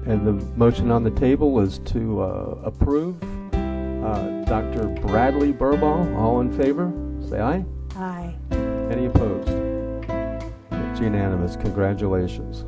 And the motion on the table is to approve. Dr. Bradley Burbaugh, all in favor? Say aye. Aye. Any opposed? It's unanimous. Congratulations.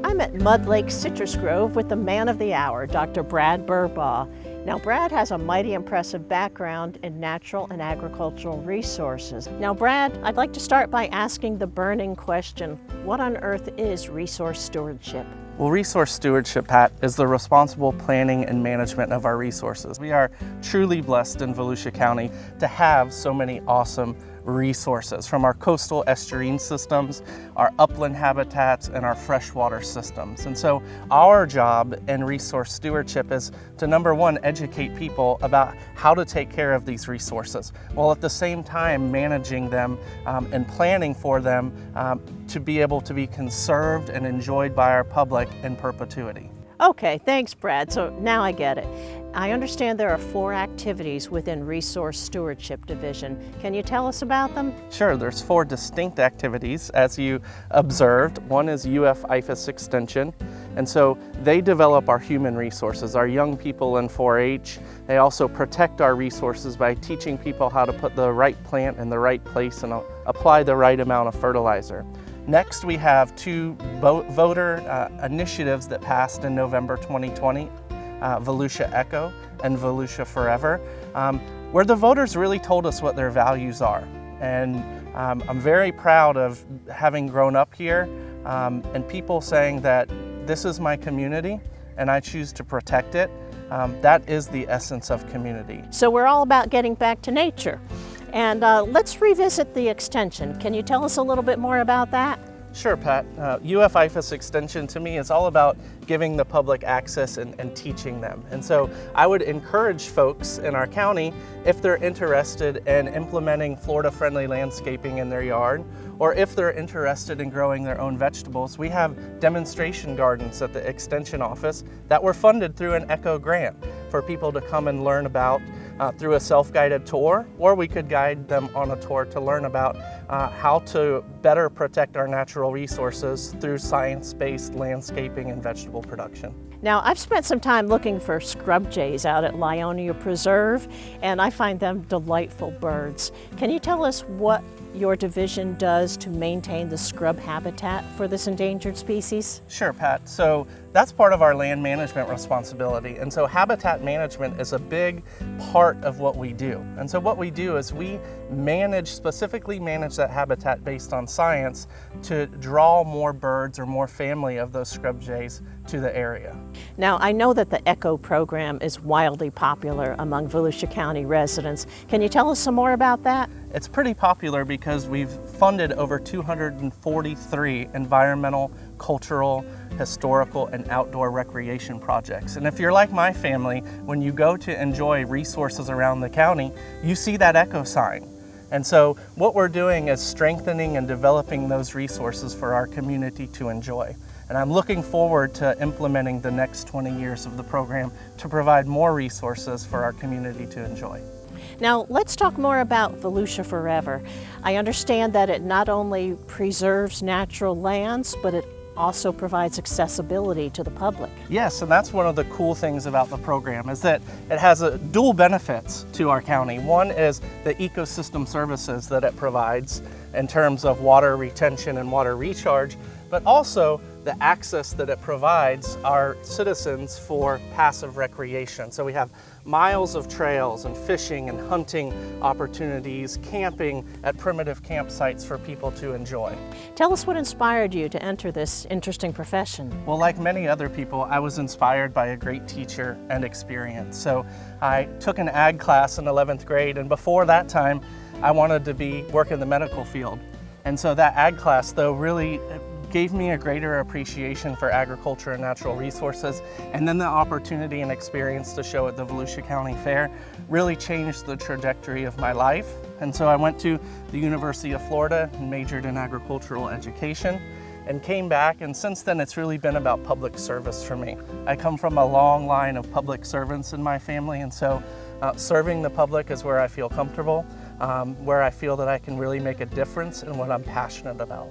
I'm at Mud Lake Citrus Grove with the man of the hour, Dr. Brad Burbaugh. Now, Brad has a mighty impressive background in natural and agricultural resources. Now, Brad, I'd like to start by asking the burning question, what on earth is resource stewardship? Well, resource stewardship, Pat, is the responsible planning and management of our resources. We are truly blessed in Volusia County to have so many awesome resources, from our coastal estuarine systems, our upland habitats, and our freshwater systems. And so our job in resource stewardship is to, number one, educate people about how to take care of these resources, while at the same time managing them and planning for them to be able to be conserved and enjoyed by our public in perpetuity. Okay, thanks, Brad. So now I get it. I understand there are 4 activities within Resource Stewardship Division. Can you tell us about them? Sure, there's 4 distinct activities, as you observed. One is UF-IFAS Extension, and so they develop our human resources, our young people in 4-H. They also protect our resources by teaching people how to put the right plant in the right place and apply the right amount of fertilizer. Next, we have 2 voter initiatives that passed in November 2020, Volusia Echo and Volusia Forever, where the voters really told us what their values are. And I'm very proud of having grown up here and people saying that this is my community and I choose to protect it. That is the essence of community. So we're all about getting back to nature. And let's revisit the extension. Can you tell us a little bit more about that? Sure, Pat. UF-IFAS Extension to me is all about giving the public access and teaching them. And so I would encourage folks in our county, if they're interested in implementing Florida-friendly landscaping in their yard, or if they're interested in growing their own vegetables, we have demonstration gardens at the Extension office that were funded through an ECHO grant for people to come and learn about through a self-guided tour, or we could guide them on a tour to learn about how to better protect our natural resources through science-based landscaping and vegetable production. Now, I've spent some time looking for scrub jays out at Lyonia Preserve, and I find them delightful birds. Can you tell us what your division does to maintain the scrub habitat for this endangered species? Sure, Pat. So that's part of our land management responsibility. And so habitat management is a big part of what we do. And so what we do is we specifically manage that habitat based on science to draw more birds or more family of those scrub jays to the area. Now, I know that the ECHO program is wildly popular among Volusia County residents. Can you tell us some more about that? It's pretty popular because we've funded over 243 environmental, cultural, historical, and outdoor recreation projects. And if you're like my family, when you go to enjoy resources around the county, you see that ECHO sign. And so what we're doing is strengthening and developing those resources for our community to enjoy. And I'm looking forward to implementing the next 20 years of the program to provide more resources for our community to enjoy. Now, let's talk more about Volusia Forever. I understand that it not only preserves natural lands, but it also provides accessibility to the public. Yes, and that's one of the cool things about the program is that it has dual benefits to our county. One is the ecosystem services that it provides in terms of water retention and water recharge, but also the access that it provides our citizens for passive recreation. So we have miles of trails and fishing and hunting opportunities, camping at primitive campsites for people to enjoy. Tell us what inspired you to enter this interesting profession. Well, like many other people, I was inspired by a great teacher and experience. So I took an ag class in 11th grade, and before that time, I wanted to work in the medical field. And so that ag class, though, really gave me a greater appreciation for agriculture and natural resources, and then the opportunity and experience to show at the Volusia County Fair really changed the trajectory of my life. And so I went to the University of Florida and majored in agricultural education and came back, and since then it's really been about public service for me. I come from a long line of public servants in my family, and so serving the public is where I feel comfortable, where I feel that I can really make a difference in what I'm passionate about.